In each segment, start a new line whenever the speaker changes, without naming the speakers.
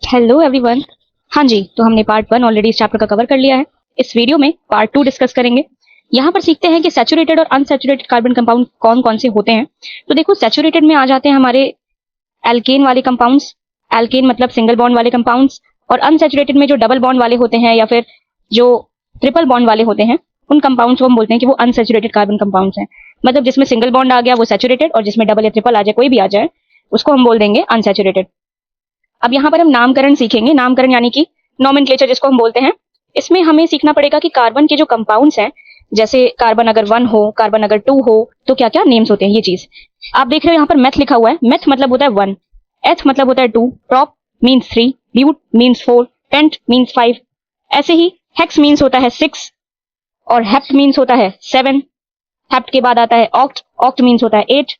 Hello everyone. हाँ जी, तो हमने पार्ट 1 ऑलरेडी इस चैप्टर का कवर कर लिया है। इस वीडियो में पार्ट 2 डिस्कस करेंगे। यहाँ पर सीखते हैं कि सैचुरेटेड और अनसैचुरेटेड कार्बन कंपाउंड कौन कौन से होते हैं। तो देखो, सैचुरेटेड में आ जाते हैं हमारे एल्केन वाले कंपाउंड्स, एल्केन मतलब सिंगल बॉन्ड वाले कंपाउंड्स, और अनसैचुरेटेड में जो डबल बॉन्ड वाले होते हैं या फिर जो ट्रिपल बॉन्ड वाले होते हैं, उन कंपाउंड्स को हम बोलते हैं कि वो अनसैचुरेटेड कार्बन कंपाउंड्स हैं। मतलब जिसमें सिंगल बॉन्ड आ गया वो सैचुरेटेड, और जिसमें डबल या ट्रिपल आ जाए, कोई भी आ जाए, उसको हम बोल देंगे अनसैचुरेटेड। अब यहाँ पर हम नामकरण सीखेंगे। नामकरण यानी कि नॉमेनक्लेचर जिसको हम बोलते हैं। इसमें हमें सीखना पड़ेगा कि कार्बन के जो कंपाउंड्स हैं, जैसे कार्बन अगर 1 हो, कार्बन अगर 2 हो, तो क्या क्या नेम्स होते हैं, ये चीज आप देख रहे हो। यहाँ पर मेथ लिखा हुआ है। मेथ मतलब होता है 1, एथ मतलब होता है 2, प्रॉप मीन्स 3, ब्यूट मीन्स 4, पेंट मीन्स 5। ऐसे ही हेक्स मीन्स होता है 6, और हेप्ट मीन्स होता है 7। हेप्ट के बाद आता है ऑक्ट, ऑक्ट मीन्स होता है 8।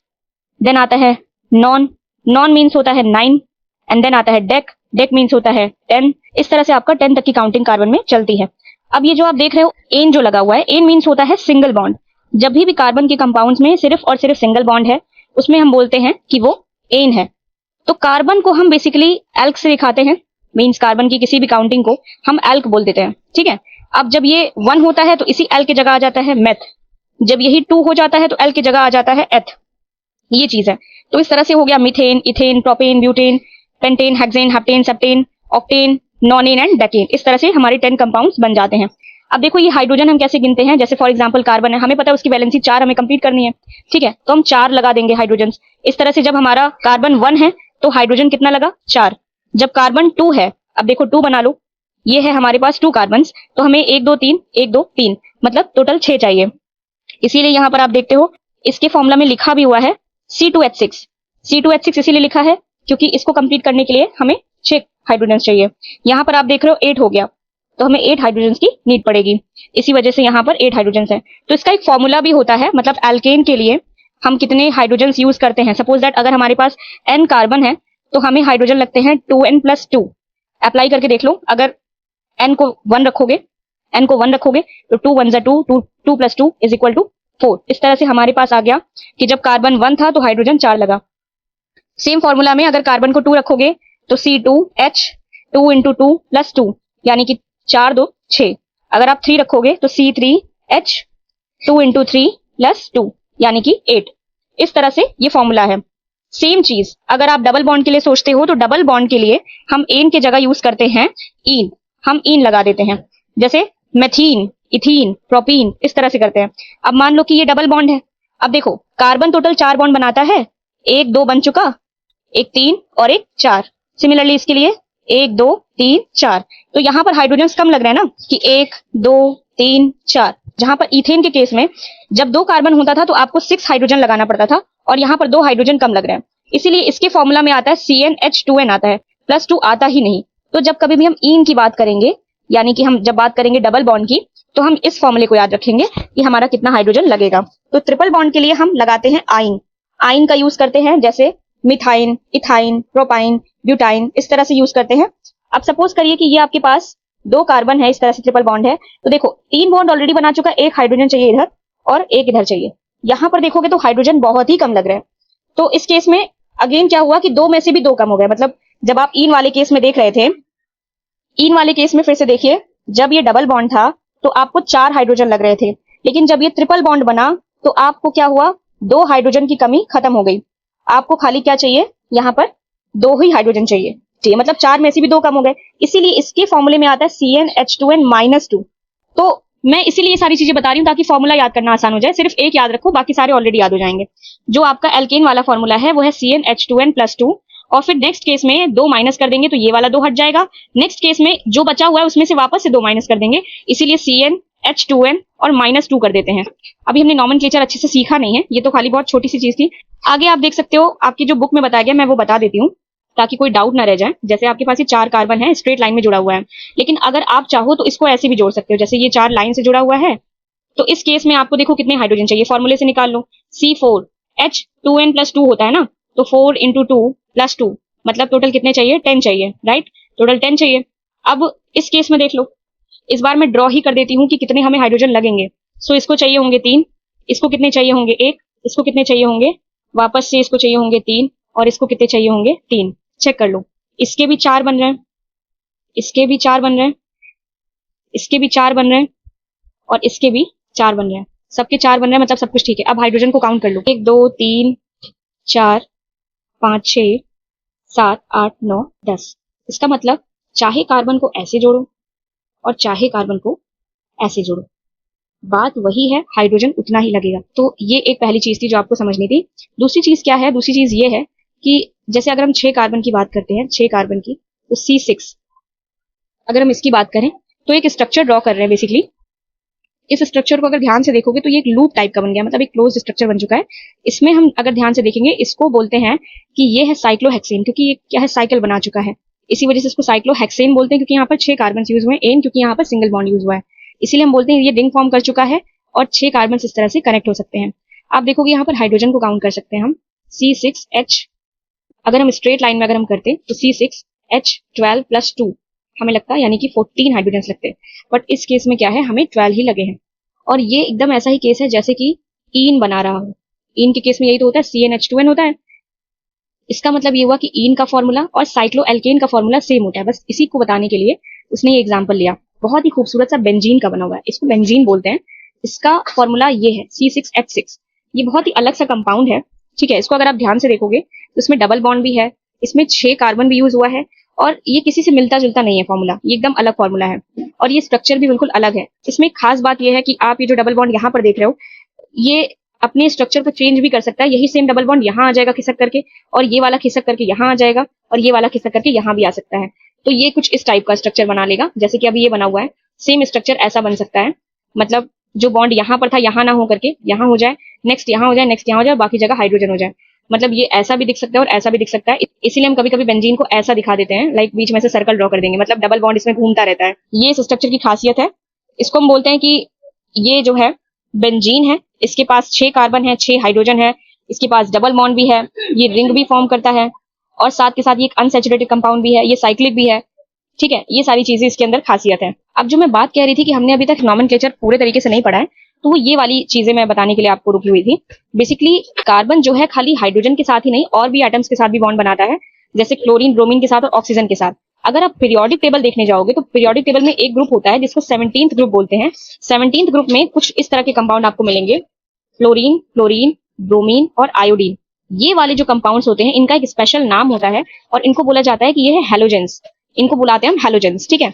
देन आता है नॉन, नॉन मीन्स होता है 9। एंड देन आता है डेक, डेक मीन्स होता है 10। इस तरह से आपका 10 तक की काउंटिंग कार्बन में चलती है। अब ये जो आप देख रहे हो एन जो लगा हुआ है, एन मीन्स होता है सिंगल बॉन्ड। जब भी कार्बन के कंपाउंड्स में सिर्फ और सिर्फ सिंगल बॉन्ड है, उसमें हम बोलते हैं कि वो एन है। तो कार्बन को हम बेसिकली एल्क से दिखाते हैं। मीन्स कार्बन की किसी भी काउंटिंग को हम एल्क बोल देते हैं, ठीक है। अब जब ये 1 होता है तो इसी एल्क की जगह आ जाता है मेथ। जब यही 2 हो जाता है तो एल्क की जगह आ जाता है एथ। ये चीज है। तो इस तरह से हो गया methane, ethane, propane, butane, pentane, hexane, heptane, septane, octane, nonane and decane. इस तरह से हमारे 10 कंपाउंड्स बन जाते हैं। अब देखो, ये हाइड्रोजन हम कैसे गिनते हैं। जैसे फॉर एग्जांपल कार्बन है, हमें पता है उसकी वैलेंसी 4 हमें कंप्लीट करनी है, ठीक है। तो हम 4 लगा देंगे हाइड्रोजन। इस तरह से जब हमारा कार्बन 1 है तो हाइड्रोजन कितना लगा, 4। जब कार्बन 2 है, अब देखो 2 बना लो, ये है हमारे पास 2 कार्बन, तो हमें 1 2 3 1 2 3 मतलब टोटल 6 चाहिए। इसीलिए यहां पर आप देखते हो इसके फॉर्मूला में लिखा भी हुआ है C2H6। C2H6 इसीलिए लिखा है क्योंकि इसको कंप्लीट करने के लिए हमें 6 हाइड्रोजन चाहिए। यहाँ पर आप देख रहे हो 8 हो गया, तो हमें 8 हाइड्रोजन की नीड पड़ेगी। इसी वजह से यहाँ पर 8 हाइड्रोजन है। तो इसका एक फॉर्मूला भी होता है, मतलब एल्केन के लिए हम कितने हाइड्रोजन यूज करते हैं। सपोज दैट अगर हमारे पास n कार्बन है तो हमें हाइड्रोजन लगते हैं 2n+2। अप्लाई करके देख लो, अगर n को 1 रखोगे, n को 1 रखोगे तो 2 1 2, 2 + 2 = 4। इस तरह से हमारे पास आ गया कि जब कार्बन 1 था तो हाइड्रोजन 4 लगा। सेम फॉर्मूला में अगर कार्बन को 2 रखोगे तो C2H 2 × 2 + 2 यानी कि 4 2 6। अगर आप 3 रखोगे तो C3H 2 × 3 + 2 यानी कि 8। इस तरह से ये फॉर्मूला है। सेम चीज अगर आप डबल बॉन्ड के लिए सोचते हो तो डबल बॉन्ड के लिए हम एन के जगह यूज करते हैं ईन। हम ईन लगा देते हैं, जैसे मेथीन, इथीन, प्रोपीन, इस तरह से करते हैं। अब मान लो कि ये डबल बॉन्ड है। अब देखो कार्बन टोटल 4 बॉन्ड बनाता है, 1 2 बन चुका, एक 3 और एक 4। सिमिलरली इसके लिए 1 2 3 4। तो यहाँ पर हाइड्रोजन कम लग रहा है ना कि 1 2 3 4। जहां पर इथेन के केस में जब 2 कार्बन होता था तो आपको 6 हाइड्रोजन लगाना पड़ता था, और यहाँ पर 2 हाइड्रोजन कम लग रहा है। इसीलिए इसके फॉर्मूला में आता है CnH2n आता है, +2 आता ही नहीं। तो जब कभी भी हम ईन की बात करेंगे, यानी कि हम जब बात करेंगे डबल बॉन्ड की, तो हम इस फॉर्मूले को याद रखेंगे कि हमारा कितना हाइड्रोजन लगेगा। तो ट्रिपल बॉन्ड के लिए हम लगाते हैं आइन। आइन का यूज करते हैं जैसे मिथाइन, इथाइन, प्रोपाइन, ब्यूटाइन, इस तरह से यूज करते हैं। अब सपोज करिए कि ये आपके पास 2 कार्बन है, इस तरह से ट्रिपल बॉन्ड है। तो देखो 3 बॉन्ड ऑलरेडी बना चुका, एक हाइड्रोजन चाहिए इधर और एक इधर चाहिए। यहां पर देखोगे तो हाइड्रोजन बहुत ही कम लग रहा है। तो इस केस में अगेन क्या हुआ कि 2 में से भी 2 कम हो गए। मतलब जब आप इन वाले केस में देख रहे थे, इन वाले केस में फिर से देखिए, जब ये डबल बॉन्ड था तो आपको 4 हाइड्रोजन लग रहे थे, लेकिन जब ये ट्रिपल बॉन्ड बना तो आपको क्या हुआ, 2 हाइड्रोजन की कमी खत्म हो गई। आपको खाली क्या चाहिए, यहाँ पर 2 ही हाइड्रोजन चाहिए, ठीक है। मतलब 4 में से भी 2 कम हो गए। इसीलिए इसके फॉर्मूले में आता है CnH2n-2। तो मैं इसीलिए ये सारी चीजें बता रही हूँ ताकि फॉर्मूला याद करना आसान हो जाए। सिर्फ एक याद रखो, बाकी सारे ऑलरेडी याद हो जाएंगे। जो आपका एल्केन वाला फॉर्मूला है वो है CnH2n+2, और फिर नेक्स्ट केस में 2 माइनस कर देंगे तो ये वाला 2 हट जाएगा। नेक्स्ट केस में जो बचा हुआ है उसमें से वापस से 2 माइनस कर देंगे, इसीलिए CnH2n और -2 कर देते हैं। अभी हमने नॉमेनक्लेचर अच्छे से सीखा नहीं है, ये तो खाली बहुत छोटी सी चीज थी। आगे आप देख सकते हो, आपकी जो बुक में बताया गया मैं वो बता देती हूँ ताकि कोई डाउट ना रह जाए। जैसे आपके पास ये 4 कार्बन है, स्ट्रेट लाइन में जुड़ा हुआ है, लेकिन अगर आप चाहो तो इसको ऐसे भी जोड़ सकते हो। जैसे ये 4 लाइन से जुड़ा हुआ है, तो इस केस में आपको देखो कितने हाइड्रोजन चाहिए, फॉर्मूले से निकाल लो। C4H2n+2 होता है ना, तो 4 × 2 + 2 मतलब टोटल कितने चाहिए, 10 चाहिए, राइट। टोटल 10 चाहिए। अब इस केस में देख लो, इस बार मैं ड्रॉ ही कर देती हूँ कि कितने हमें हाइड्रोजन लगेंगे। सो इसको चाहिए होंगे 3, इसको कितने चाहिए होंगे 1, इसको कितने चाहिए होंगे, वापस से इसको चाहिए होंगे 3, और इसको कितने चाहिए होंगे 3। चेक कर लो, इसके भी 4 बन रहे हैं, इसके भी 4 बन रहे हैं, इसके भी 4 बन रहे हैं और इसके भी 4 बन रहे हैं। सबके 4 बन रहे हैं, मतलब सब कुछ ठीक है। अब हाइड्रोजन को काउंट कर लो, 1 2 3 4 5 6 7 8 9 10। इसका मतलब चाहे कार्बन को ऐसे जोड़ो और चाहे कार्बन को ऐसे जोड़ो, बात वही है, हाइड्रोजन उतना ही लगेगा। तो ये एक पहली चीज थी जो आपको समझनी थी। दूसरी चीज क्या है? दूसरी चीज ये है कि जैसे अगर हम 6 कार्बन की बात करते हैं, 6 कार्बन की, तो C6 अगर हम इसकी बात करें तो एक स्ट्रक्चर ड्रॉ कर रहे हैं बेसिकली। इस स्ट्रक्चर को अगर ध्यान से देखोगे तो ये एक लूप टाइप का बन गया, मतलब एक क्लोज स्ट्रक्चर बन चुका है। इसमें हम अगर ध्यान से देखेंगे, इसको बोलते हैं कि ये है साइक्लोहेक्सेन, क्योंकि ये क्या है, साइकिल बना चुका है। इसी वजह से इसको साइक्लोहेक्सेन बोलते हैं, क्योंकि यहाँ पर 6 कार्बन यूज हुए हैं। एन क्योंकि यहाँ पर सिंगल बॉन्ड यूज हुआ है, इसीलिए हम बोलते हैं ये रिंग फॉर्म कर चुका है और 6 कार्बन इस तरह से कनेक्ट हो सकते हैं। आप देखोगे यहाँ पर हाइड्रोजन को काउंट कर सकते हैं हम, C6H। अगर हम स्ट्रेट लाइन में अगर हम करते तो C6H12 + 2 हमें लगता है, यानी कि 14 हाइड्रोजन लगते हैं। बट इस केस में क्या है, हमें 12 ही लगे हैं। और ये एकदम ऐसा ही केस है जैसे कि ईन बना रहा हो। ईन के केस में यही तो होता है, CnH2n होता है। इसका मतलब ये हुआ कि ईन का फॉर्मूला और साइक्लोएल्केन का फॉर्मूला सेम होता है। बस इसी को बताने के लिए उसने ये एग्जांपल लिया। बहुत ही खूबसूरत सा बेंजीन का बना हुआ है, इसको बेंजीन बोलते हैं। इसका फॉर्मूला ये है C6H6। ये बहुत ही अलग सा कंपाउंड है, ठीक है। इसको अगर आप ध्यान से देखोगे तो इसमें डबल बॉन्ड भी है, इसमें 6 कार्बन भी यूज हुआ है और ये किसी से मिलता जुलता नहीं है फॉर्मूला, ये एकदम अलग फॉर्मूला है और ये स्ट्रक्चर भी बिल्कुल अलग है। इसमें एक खास बात ये है कि आप ये जो डबल बॉन्ड यहाँ पर देख रहे हो, ये अपने स्ट्रक्चर को चेंज भी कर सकता है। यही सेम डबल बॉन्ड यहाँ आ जाएगा खिसक करके, और ये वाला खिसक करके यहाँ आ जाएगा, और ये वाला खिसक करके यहाँ भी आ सकता है। तो ये कुछ इस टाइप का स्ट्रक्चर बना लेगा, जैसे कि अभी ये बना हुआ है। सेम स्ट्रक्चर ऐसा बन सकता है, मतलब जो बॉन्ड यहाँ पर था यहाँ ना हो करके यहाँ हो जाए, नेक्स्ट यहाँ हो जाए, नेक्स्ट यहाँ हो जाए, बाकी जगह हाइड्रोजन हो जाए। मतलब ये ऐसा भी दिख सकता है और ऐसा भी दिख सकता है। इसीलिए हम कभी कभी बेंजीन को ऐसा दिखा देते हैं, लाइक बीच में से सर्कल ड्रॉ कर देंगे, मतलब डबल बॉन्ड इसमें घूमता रहता है। ये इस स्ट्रक्चर की खासियत है। इसको हम बोलते हैं कि ये जो है बेंजीन है, इसके पास 6 कार्बन है, 6 हाइड्रोजन है, इसके पास डबल बॉन्ड भी है, ये रिंग भी फॉर्म करता है और साथ के साथ ये एक अनसैचुरेटेड कंपाउंड भी है, ये साइक्लिक भी है, ठीक है। ये सारी चीजें इसके अंदर खासियत है। अब जो मैं बात कह रही थी कि हमने अभी तक नॉमेनक्लेचर पूरे तरीके से नहीं पढ़ा है, तो वो ये वाली चीजें मैं बताने के लिए आपको रुकी हुई थी। बेसिकली कार्बन जो है खाली हाइड्रोजन के साथ ही नहीं, और भी एटम्स के साथ भी बॉन्ड बनाता है, जैसे क्लोरीन ब्रोमीन के साथ और ऑक्सीजन के साथ। अगर आप पीरियोडिक टेबल देखने जाओगे तो पीरियोडिक टेबल में एक ग्रुप होता है जिसको 17th ग्रुप बोलते हैं। 17th ग्रुप में कुछ इस तरह के कंपाउंड आपको मिलेंगे, फ्लोरीन, क्लोरीन, ब्रोमीन और आयोडीन। ये वाले जो कंपाउंड्स होते हैं इनका एक स्पेशल नाम होता है और इनको बोला जाता है कि ये है हैलोजेंस। इनको बुलाते हैं हम हैलोजेंस, ठीक है।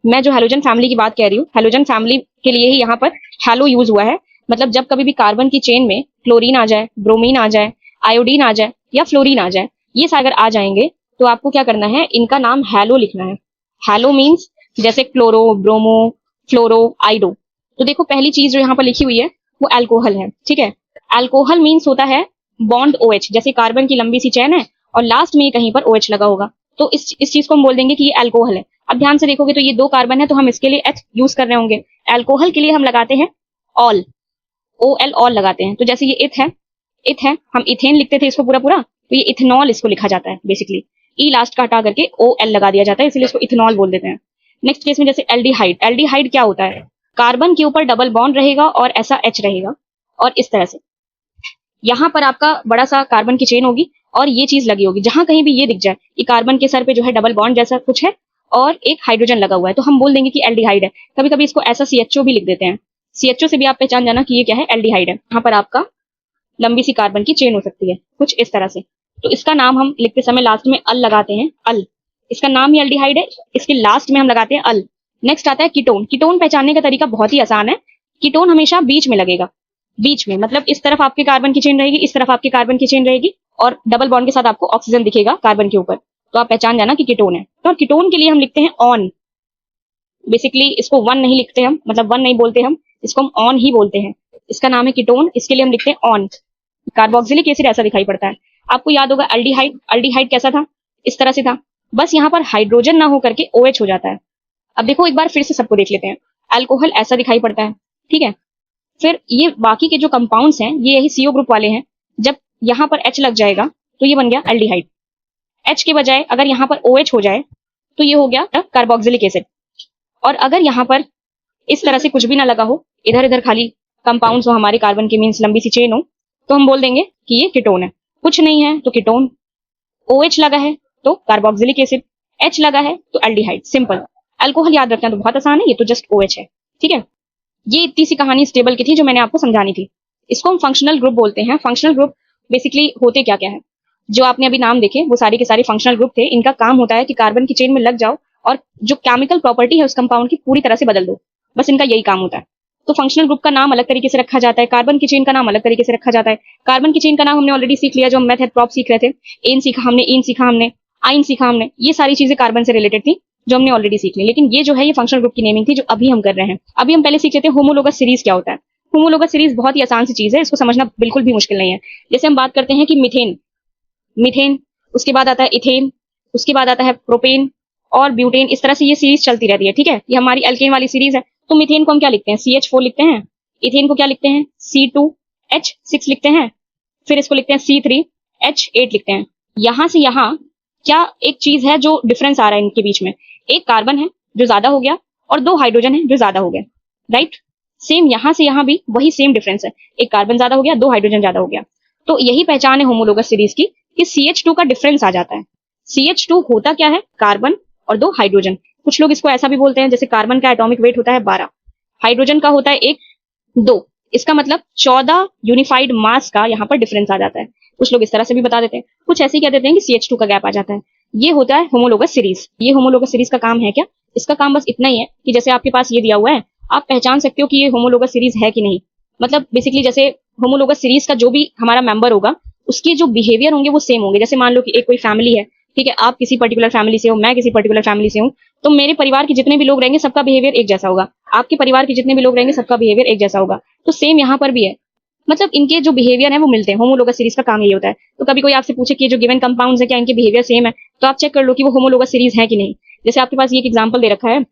मैं जो हैलोजन फैमिली की बात कह रही हूँ, हैलोजन फैमिली के लिए ही यहाँ पर हैलो यूज हुआ है। मतलब जब कभी भी कार्बन की चेन में क्लोरीन आ जाए, ब्रोमीन आ जाए, आयोडीन आ जाए या फ्लोरीन आ जाए, ये अगर आ जाएंगे तो आपको क्या करना है, इनका नाम हैलो लिखना है। हैलो मीन्स जैसे क्लोरो, ब्रोमो, फ्लोरो, आइडो। तो देखो पहली चीज जो यहाँ पर लिखी हुई है वो अल्कोहल है, ठीक है। अल्कोहल मीन्स होता है बॉन्ड OH, जैसे कार्बन की लंबी सी चेन है और लास्ट में कहीं पर OH लगा होगा, तो इस चीज को हम बोल देंगे कि ये अल्कोहल है। अब ध्यान से देखोगे तो ये 2 कार्बन है, तो हम इसके लिए H यूज कर रहे होंगे। अल्कोहल के लिए हम लगाते हैं ऑल, OL ऑल लगाते हैं। तो जैसे ये इथ है, हम इथेन लिखते थे इसको पूरा पूरा, तो ये इथेनॉल इसको लिखा जाता है बेसिकली। ई लास्ट का हटा करके OL लगा दिया जाता है, इसलिए इसको इथेनॉल बोल देते हैं। नेक्स्ट केस में जैसे एल्डिहाइड, एल्डिहाइड क्या होता है, कार्बन के ऊपर डबल बॉन्ड रहेगा और ऐसा H रहेगा और इस तरह से यहाँ पर आपका बड़ा सा कार्बन की चेन होगी और ये चीज लगी होगी। जहां कहीं भी ये दिख जाए कि कार्बन के सर पे जो है डबल बॉन्ड जैसा कुछ है और एक हाइड्रोजन लगा हुआ है, तो हम बोल देंगे कि एल्डिहाइड है। कभी कभी इसको ऐसा CHO भी लिख देते हैं। CHO से भी आप पहचान जाना कि ये क्या है, एल्डिहाइड है। यहाँ पर आपका लंबी सी कार्बन की चेन हो सकती है कुछ इस तरह से। तो इसका नाम हम लिखते समय लास्ट में अल लगाते हैं, अल। इसका नाम ही एल्डिहाइड है, इसके लास्ट में हम लगाते हैं अल। नेक्स्ट आता है कीटोन। कीटोन पहचानने का तरीका बहुत ही आसान है। कीटोन हमेशा बीच में लगेगा, बीच में, मतलब इस तरफ आपके कार्बन की चेन रहेगी, इस तरफ आपके कार्बन की चेन रहेगी और डबल बॉन्ड के साथ आपको ऑक्सीजन दिखेगा कार्बन के ऊपर, तो आप पहचान जाना कि कीटोन है। तो कीटोन के लिए हम लिखते हैं ऑन। बेसिकली इसको वन नहीं लिखते हम, मतलब वन नहीं बोलते हम, इसको हम ऑन ही बोलते हैं। इसका नाम है कीटोन, इसके लिए हम लिखते हैं ऑन। कार्बोक्सिलिक एसिड ऐसा दिखाई पड़ता है। आपको याद होगा अल्डिहाइड, अल्डिहाइड कैसा था, इस तरह से था, बस यहाँ पर हाइड्रोजन ना हो करके OH हो जाता है। अब देखो एक बार फिर से सबको देख लेते हैं। अल्कोहल ऐसा दिखाई पड़ता है, ठीक है। फिर ये बाकी के जो कंपाउंड्स हैं ये यही CO ग्रुप वाले हैं। जब यहाँ पर H लग जाएगा तो ये बन गया एल्डिहाइड। H के बजाय अगर यहाँ पर OH हो जाए तो ये हो गया कार्बोक्सिलिक एसिड। और अगर यहाँ पर इस तरह से कुछ भी ना लगा हो, इधर इधर खाली कंपाउंड्स हो हमारे कार्बन के, मीन्स लंबी सी चेन हो, तो हम बोल देंगे कि ये कीटोन है। कुछ नहीं है तो कीटोन, OH लगा है तो कार्बोक्सिलिक एसिड, H लगा है तो एल्डिहाइड, सिंपल। अल्कोहल याद रखना तो बहुत आसान है, ये तो जस्ट OH है, ठीक है। ये इतनी सी कहानी इस टेबल की थी जो मैंने आपको समझानी थी। इसको हम फंक्शनल ग्रुप बोलते हैं। फंक्शनल ग्रुप बेसिकली होते क्या क्या है, जो आपने अभी नाम देखे वो सारे के सारे फंक्शनल ग्रुप थे। इनका काम होता है कि कार्बन की चेन में लग जाओ और जो केमिकल प्रॉपर्टी है उस कंपाउंड की पूरी तरह से बदल दो, बस इनका यही काम होता है। तो फंक्शनल ग्रुप का नाम अलग तरीके से रखा जाता है, कार्बन की चेन का नाम अलग तरीके से रखा जाता है। कार्बन की चेन का नाम हमने ऑलरेडी सीख लिया, जो मेथड प्रॉप सीख रहे थे। एन सीखा हमने, इन सीखा हमने, आइन सीखा हमने, ये सारी चीजें कार्बन से रिलेटेड थी जो हमने ऑलरेडी सीख ली। लेकिन ये जो है ये फंक्शनल ग्रुप की नेमिंग थी जो अभी हम कर रहे हैं। अभी हम पहले सीख लेते हैं होमोलोगस सीरीज क्या होता है। होमोलोगस सीरीज बहुत ही आसान सी चीज है, इसको समझना बिल्कुल भी मुश्किल नहीं है। जैसे हम बात करते हैं कि मीथेन, मीथेन, उसके बाद आता है इथेन, उसके बाद आता है प्रोपेन और ब्यूटेन, इस तरह से ये सीरीज चलती रहती है, ठीक है। ये हमारी एल्केन वाली सीरीज है। तो मीथेन को हम क्या लिखते हैं, CH4 लिखते हैं। इथेन को क्या लिखते हैं, C2H6 लिखते हैं। फिर इसको लिखते हैं C3H8 लिखते हैं। यहां से यहां क्या एक चीज है जो डिफरेंस आ रहा है इनके बीच में, एक कार्बन है जो ज्यादा हो गया और 2 हाइड्रोजन है जो ज्यादा हो गए, राइट। सेम यहां से यहां भी वही सेम डिफरेंस है, एक कार्बन ज्यादा हो गया, 2 हाइड्रोजन ज्यादा हो गया। तो यही पहचान है होमोलोगस सीरीज की कि CH2 का डिफरेंस आ जाता है। CH2 होता क्या है, कार्बन और 2 हाइड्रोजन। कुछ लोग इसको ऐसा भी बोलते हैं, जैसे कार्बन का एटॉमिक वेट होता है 12, हाइड्रोजन का होता है 1, 2, इसका मतलब 14 यूनिफाइड मास का यहाँ पर डिफरेंस आ जाता है। कुछ लोग इस तरह से भी बता देते हैं, कुछ ऐसे ही कह देते हैं कि CH2 का गैप आ जाता है। ये होता है होमोलोगस सीरीज। ये होमोलोगस सीरीज का काम है क्या, इसका काम बस इतना ही है कि जैसे आपके पास ये दिया हुआ है, आप पहचान सकते हो कि ये होमोलोगस सीरीज है कि नहीं। मतलब बेसिकली जैसे होमोलोगस सीरीज का जो भी हमारा मेंबर होगा उसके जो बिहेवियर होंगे वो सेम होंगे। जैसे मान लो कि एक कोई फैमिली है, ठीक है, आप किसी पर्टिकुलर फैमिली से हो, मैं किसी पर्टिकुलर फैमिली से हूँ, तो मेरे परिवार के जितने भी लोग रहेंगे सबका बिहेवियर एक जैसा होगा, आपके परिवार के जितने भी लोग रहेंगे सबका बिहेवियर एक जैसा होगा। तो सेम यहाँ पर भी है, मतलब इनके जो बिहेवियर है वो मिलते हैं। होमोलोगस सीरीज का काम यही होता है। तो कभी कोई आपसे पूछे कि जो गिवन कंपाउंड्स है क्या इनके बिहेवियर सेम है, तो आप चेक कर लो कि वो होमोलोगस सीरीज है कि नहीं। जैसे आपके पास ये एक एग्जाम्पल दे रखा है,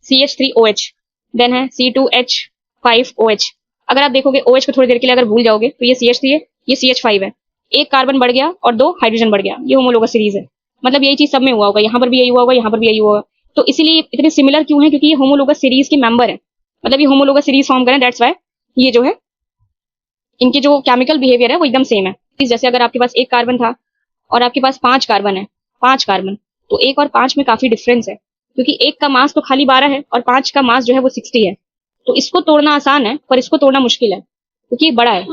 CH3OH, देन है C2H5OH। अगर आप देखोगे OH को थोड़ी देर के लिए अगर भूल जाओगे तो ये CH3 है, ये CH5 है, एक कार्बन बढ़ गया और 2 हाइड्रोजन बढ़ गया, ये होमोलोगस सीरीज है। मतलब यही चीज सब में हुआ होगा, यहाँ पर भी यही हुआ होगा, यहाँ पर भी यही हुआ होगा। तो इसीलिए इतने सिमिलर क्यों है, क्योंकि ये होमोलोगस सीरीज के मेंबर है। मतलब ये होमोलोगस सीरीज फॉर्म करें, दैट्स वाई ये जो है इनके जो केमिकल बिहेवियर है वो एकदम सेम है। जैसे अगर आपके पास एक कार्बन था और आपके पास 5 कार्बन है, 5 कार्बन, तो 1 और 5 में काफी डिफरेंस है, क्योंकि 1 का मास तो खाली 12 है और 5 का मास जो है वो 60 है। तो इसको तोड़ना आसान है पर इसको तोड़ना मुश्किल है क्योंकि ये बड़ा है।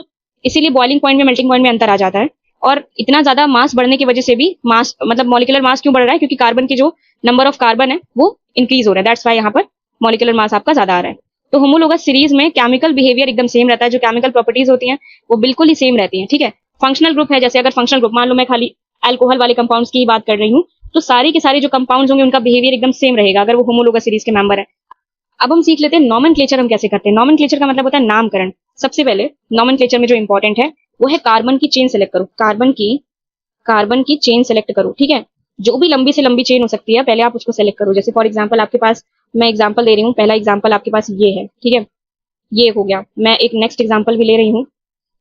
इसीलिए बॉइलिंग पॉइंट में मेल्टिंग पॉइंट में अंतर आ जाता है। और इतना ज्यादा मास बढ़ने की वजह से भी मास मतलब मॉलिक्यूलर मास क्यों बढ़ रहा है, क्योंकि कार्बन के जो नंबर ऑफ कार्बन है वो इंक्रीज हो रहा है, दैट्स वाई यहाँ पर मॉलिक्यूलर मास आपका ज्यादा आ रहा है। तो होमोलोगस सीरीज में केमिकल बिहेवियर एकदम सेम रहता है, जो केमिकल प्रॉपर्टीज होती हैं वो बिल्कुल ही सेम रहती हैं, ठीक है। फंक्शनल ग्रुप है, जैसे अगर फंक्शनल ग्रुप मान लो मैं खाली अल्कोहल वाले कंपाउंड्स की ही बात कर रही हूँ, तो सारी के सारे जो कंपाउंड्स होंगे उनका बिहेवियर एकदम सेम रहेगा अगर वो होमोलोगस सीरीज के मेंबर है। अब हम सीख लेते हैं नॉमेनक्लेचर हम कैसे करते हैं। नॉमेनक्लेचर का मतलब होता है नामकरण। सबसे पहले नॉमेनक्लेचर में जो इंपॉर्टेंट है वो है कार्बन की चेन सेलेक्ट करो, कार्बन की चेन सेलेक्ट करो, ठीक है। जो भी लंबी से लंबी चेन हो सकती है पहले आप उसको सेलेक्ट करो। जैसे फॉर एग्जांपल आपके पास, मैं एग्जांपल दे रही हूँ, पहला एग्जांपल आपके पास ये है, ठीक है, ये हो गया। मैं एक नेक्स्ट एग्जांपल भी ले रही हूँ,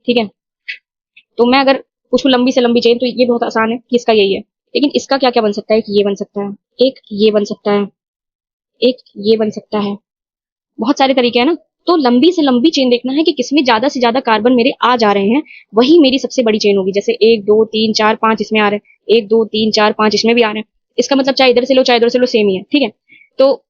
ठीक है। तो मैं अगर पूछूं लंबी से लंबी चेन, तो ये बहुत आसान है कि इसका यही है, लेकिन इसका क्या क्या बन सकता है कि ये बन सकता है, एक ये बन सकता है, एक ये बन सकता है, बहुत सारे तरीके हैं ना। तो लंबी से लंबी चेन देखना है कि किसमें ज्यादा से ज्यादा कार्बन मेरे आ जा रहे हैं, वही मेरी सबसे बड़ी चेन होगी। जैसे 1 2 3 4 5 इसमें आ रहे हैं, 1 2 3 4 5 इसमें भी आ रहे हैं, इसका मतलब चाहे इधर से लो चाहे इधर से लो सेम ही है, ठीक है। तो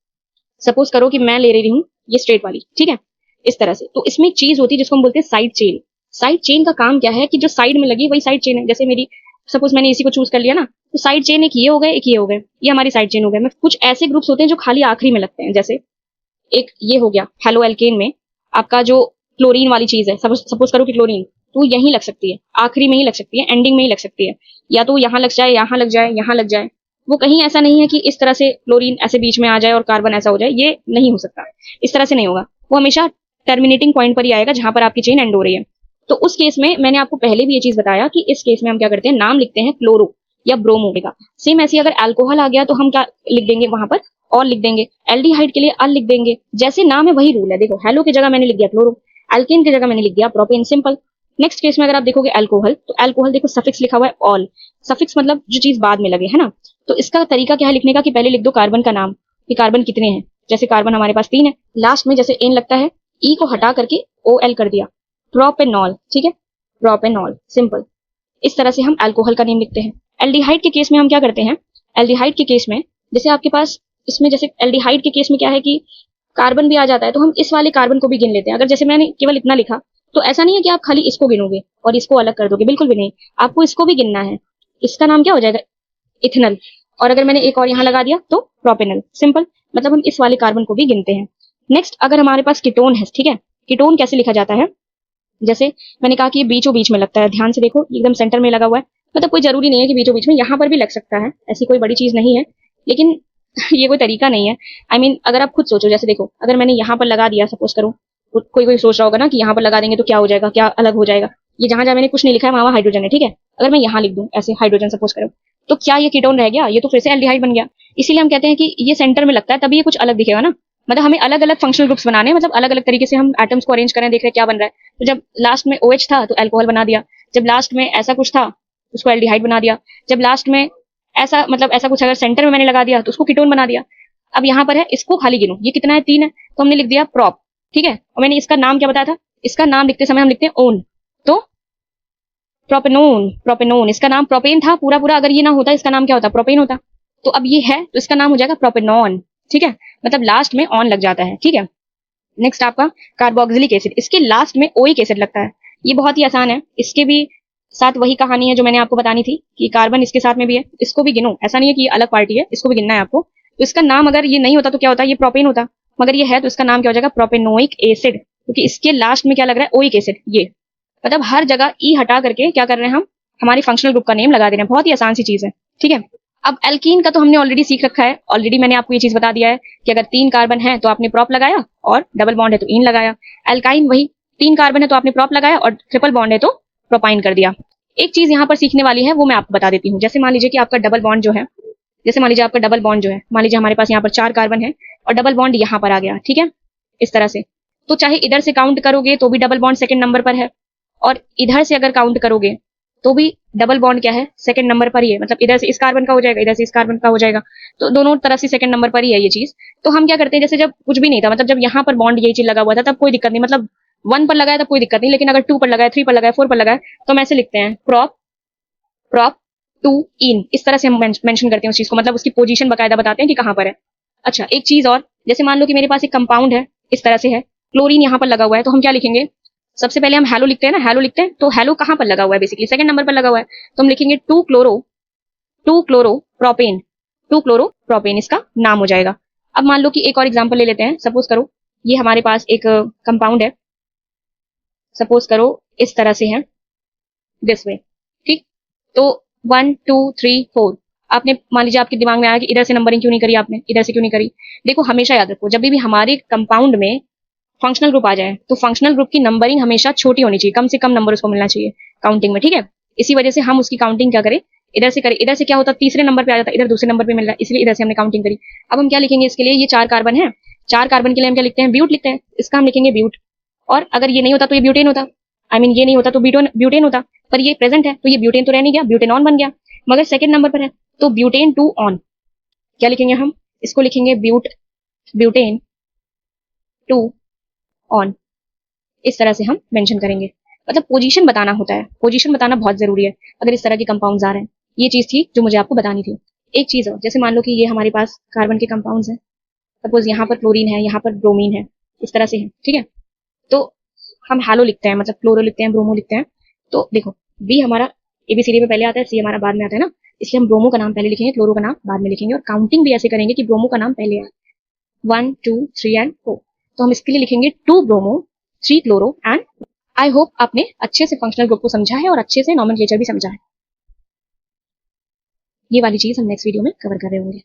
सपोज करो कि मैं ले रही हूँ ये स्ट्रेट वाली, ठीक है, इस तरह से। तो इसमें एक चीज होती है जिसको हम बोलते हैं साइड चेन। साइड चेन का काम क्या है कि जो साइड में लगी वही साइड चेन है। जैसे मेरी सपोज मैंने इसी को चूज कर लिया ना, तो साइड चेन एक ये हो गए, एक ये हो गए, ये हमारी साइड चेन हो गए। मैं कुछ ऐसे ग्रुप्स होते हैं जो खाली आखिरी में लगते हैं, जैसे एक ये हो गया हेलो एल्केन में आपका जो क्लोरीन वाली चीज है, सपोज करो कि क्लोरीन, तो यहीं लग सकती है, आखिरी में ही लग सकती है, एंडिंग में ही लग सकती है, या तो यहाँ लग जाए, यहाँ लग जाए, यहाँ लग जाए। वो कहीं ऐसा नहीं है कि इस तरह से क्लोरीन ऐसे बीच में आ जाए और कार्बन ऐसा हो जाए, ये नहीं हो सकता, इस तरह से नहीं होगा। वो हमेशा टर्मिनेटिंग पॉइंट पर ही आएगा जहां पर आपकी चेन एंड हो रही है। तो उस केस में मैंने आपको पहले भी ये चीज बताया कि इस केस में हम क्या करते हैं, नाम लिखते हैं क्लोरो या ब्रोमो का। सेम ऐसे अगर अल्कोहल आ गया तो हम क्या लिख देंगे वहां पर, और लिख देंगे। एल्डिहाइड के लिए अल लिख देंगे, जैसे नाम है वही रूल है। देखो हेलो की जगह मैंने लिख दिया क्लोरो, एल्केन की जगह मैंने लिख दिया प्रोपेन, सिंपल। नेक्स्ट केस में अगर आप देखोगे अल्कोहल, तो अल्कोहल देखो सफिक्स लिखा हुआ है ऑल, सफिक्स मतलब जो चीज बाद में लगे, है ना। तो इसका तरीका क्या है लिखने का कि पहले लिख दो कार्बन का नाम कि कार्बन कितने हैं। जैसे कार्बन हमारे पास 3 है, लास्ट में जैसे एन लगता है ई को हटा करके OL कर दिया, प्रोपेनॉल, ठीक है, प्रोपेनॉल, सिंपल। इस तरह से हम अल्कोहल का नेम लिखते हैं। एल्डिहाइड के केस में हम क्या करते हैं, एल्डिहाइड के केस में जैसे आपके पास इसमें जैसे एल्डिहाइड के केस में क्या है कि कार्बन भी आ जाता है, तो हम इस वाले कार्बन को भी गिन लेते हैं। अगर जैसे मैंने केवल इतना लिखा तो ऐसा नहीं है कि आप खाली इसको गिनोगे और इसको अलग कर दोगे, बिल्कुल भी नहीं। आपको इसको भी गिनना है। इसका नाम क्या हो जाएगा? इथेनल। और अगर मैंने एक और यहाँ लगा दिया तो प्रोपेनल। सिंपल। मतलब हम इस वाले कार्बन को भी गिनते हैं। नेक्स्ट, अगर हमारे पास कीटोन है, ठीक है, कीटोन कैसे लिखा जाता है? जैसे मैंने कहा कि ये बीचों बीच में लगता है, ध्यान से देखो एकदम सेंटर में लगा हुआ है। मतलब कोई जरूरी नहीं है कि बीचों बीच में, यहाँ पर भी लग सकता है, ऐसी कोई बड़ी चीज नहीं है, लेकिन ये कोई तरीका नहीं है। आई मीन अगर आप खुद सोचो, जैसे देखो अगर मैंने यहाँ पर लगा दिया, सपोज करो, कोई कोई सोच रहा होगा ना कि यहाँ पर लगा देंगे तो क्या हो जाएगा, क्या अलग हो जाएगा। ये जहां जहां मैंने कुछ नहीं लिखा है वहां हाइड्रोजन है, ठीक है। अगर मैं यहाँ लिख दूं ऐसे हाइड्रोजन सपोज करो, तो क्या ये कीटोन रह गया? ये तो फिर से एल्डिहाइड बन गया। इसीलिए हम कहते हैं कि ये सेंटर में लगता है, तभी ये कुछ अलग दिखेगा ना। मतलब हमें अलग अलग फंक्शनल ग्रुप्स बनाने हैं, मतलब अलग अलग तरीके से हम एटम्स को अरेंज करें, देख रहे हैं क्या बन रहा है। तो जब लास्ट में OH था तो अल्कोहल बना दिया, जब लास्ट में ऐसा कुछ था उसको एल्डिहाइड बना दिया, जब लास्ट में ऐसा मतलब ऐसा कुछ अगर सेंटर में मैंने लगा दिया तो उसको कीटोन बना दिया। अब यहाँ पर है, इसको खाली गिनो, ये कितना है? 3 है, तो हमने लिख दिया प्रोप, ठीक है। और मैंने इसका नाम क्या बताया था? इसका नाम लिखते समय हम लिखते हैं ओन, तो प्रोपेनोन। प्रोपेनोन, इसका नाम प्रोपेन था पूरा पूरा, अगर ये ना होता इसका नाम क्या होता? प्रोपेन होता। तो अब ये है तो इसका नाम हो जाएगा प्रोपेनॉन, ठीक है। मतलब लास्ट में ऑन लग जाता है, ठीक है। नेक्स्ट आपका कार्बोक्सिलिक एसिड, इसके लास्ट में ओइक एसिड लगता है। ये बहुत ही आसान है, इसके भी साथ वही कहानी है जो मैंने आपको बतानी थी कि कार्बन इसके साथ में भी है, इसको भी गिनो, ऐसा नहीं है कि ये अलग पार्टी है, इसको भी गिनना है आपको। तो इसका नाम अगर ये नहीं होता तो क्या होता? ये प्रोपेन होता, मगर ये है तो इसका नाम क्या हो जाएगा? प्रोपेनोइक एसिड, क्योंकि इसके लास्ट में क्या लग रहा है? Oic acid. ये मतलब हर जगह ई हटा करके क्या कर रहे हैं हम? हमारी फंक्शनल ग्रुप का नेम लगा दे रहे हैं। बहुत ही आसान सी चीज है, ठीक है। अब एल्कीन का तो हमने ऑलरेडी सीख रखा है, ऑलरेडी मैंने आपको ये चीज बता दिया है कि अगर 3 कार्बन है तो आपने प्रॉप लगाया, और डबल बॉन्ड है तो इन लगाया। एल्काइन वही, 3 कार्बन है तो आपने प्रॉप लगाया, और ट्रिपल बॉन्ड है तो प्रोपाइन कर दिया। एक चीज यहाँ पर सीखने वाली है, वो मैं आपको बता देती हूँ। जैसे मान लीजिए कि आपका डबल बॉन्ड जो है, जैसे मान लीजिए आपका डबल बॉन्ड जो है, मान लीजिए हमारे पास यहाँ पर 4 कार्बन है और डबल बॉन्ड यहाँ पर आ गया, ठीक है, इस तरह से। तो चाहे इधर से काउंट करोगे तो भी डबल बॉन्ड सेकंड नंबर पर है, और इधर से अगर काउंट करोगे तो भी डबल बॉन्ड क्या है? सेकंड नंबर पर ही है। मतलब इधर से इस कार्बन का हो जाएगा, इधर से इस कार्बन का हो जाएगा, तो दोनों तरफ से सेकंड नंबर पर ही है ये चीज। तो हम क्या करते हैं, जैसे जब कुछ भी नहीं था, मतलब जब यहाँ पर बॉन्ड यही चीज लगा हुआ था तब कोई दिक्कत नहीं, मतलब 1 पर लगाया तब कोई दिक्कत नहीं, लेकिन अगर 2 पर लगाया, 3 पर लगाया, 4 पर लगाया, तो हम ऐसे लिखते हैं प्रॉप प्रॉप टू इन, इस तरह से हम मेंशन करते हैं उस चीज को, मतलब उसकी पोजीशन बकायदा बताते हैं कि कहां पर है। अच्छा, एक चीज और, जैसे मान लो कि मेरे पास एक कंपाउंड है, इस तरह से है, क्लोरीन यहाँ पर लगा हुआ है, तो हम क्या लिखेंगे? सबसे पहले हम हेलो लिखते हैं ना, हेलो लिखते हैं, तो हेलो कहां पर लगा हुआ है? बेसिकली सेकंड नंबर पर लगा हुआ है, तो हम लिखेंगे 2 क्लोरो प्रोपेन, 2 क्लोरो प्रोपेन इसका नाम हो जाएगा। अब मान लो कि एक और एग्जांपल ले लेते हैं, सपोज करो ये हमारे पास एक कंपाउंड है, सपोज करो इस तरह से है, दिस वे, ठीक। तो 1 2 3 4, आपने मान लीजिए आपके दिमाग में आया कि इधर से नंबरिंग क्यों नहीं करी आपने, इधर से क्यों नहीं करी। देखो हमेशा याद रखो, जब भी हमारे कंपाउंड में फंक्शनल ग्रुप आ जाए तो फंक्शनल ग्रुप की नंबरिंग हमेशा छोटी होनी चाहिए, कम से कम नंबर उसको मिलना चाहिए काउंटिंग में, ठीक है। इसी वजह से हम उसकी काउंटिंग क्या करें? इधर से करें। इधर से क्या होता? तीसरे नंबर पे आ जाता, इधर दूसरे नंबर पे मिल रहा है, इसलिए इधर से हमने काउंटिंग करी। अब हम क्या लिखेंगे इसके लिए? ये 4 कार्बन है, 4 कार्बन के लिए हम क्या लिखते हैं? ब्यूट लिखते हैं, इसका हम लिखेंगे ब्यूट। और अगर ये नहीं होता तो ये ब्यूटेन होता, आई मीन ये नहीं होता तो ब्यूटेन होता, पर ये प्रेजेंट है तो ये ब्यूटेन तो रह नहीं गया, ब्यूटेनॉन बन गया, मगर सेकंड नंबर पर है तो ब्यूटेन 2 ऑन। क्या लिखेंगे हम? इसको लिखेंगे ब्यूटेन 2 ऑन, इस तरह से हम मेंशन करेंगे। मतलब पोजीशन बताना होता है, पोजीशन बताना बहुत जरूरी है अगर इस तरह के कंपाउंड्स आ रहे हैं। ये चीज थी जो मुझे आपको बतानी थी। एक चीज और, जैसे मान लो कि ये हमारे पास कार्बन के कंपाउंड्स हैं, सपोज यहाँ पर क्लोरीन है, यहाँ पर ब्रोमीन है, इस तरह से है, ठीक है। तो हम हैलो लिखते हैं, मतलब क्लोरो लिखते हैं, ब्रोमो लिखते हैं। तो देखो बी हमारा ABCD में पहले आता है, सी हमारा बाद में आता है ना, इसलिए हम ब्रोमो का नाम पहले लिखेंगे, क्लोरो का नाम बाद में लिखेंगे, और काउंटिंग भी ऐसे करेंगे कि ब्रोमो का नाम पहले आए, 1 2 3 एंड 4। तो हम इसके लिए लिखेंगे 2 bromo 3 chloro and. I hope आपने अच्छे से फंक्शनल ग्रुप को समझा है और अच्छे से नॉमेनक्लेचर भी समझा है। ये वाली चीज हम नेक्स्ट वीडियो में कवर कर रहे होंगे।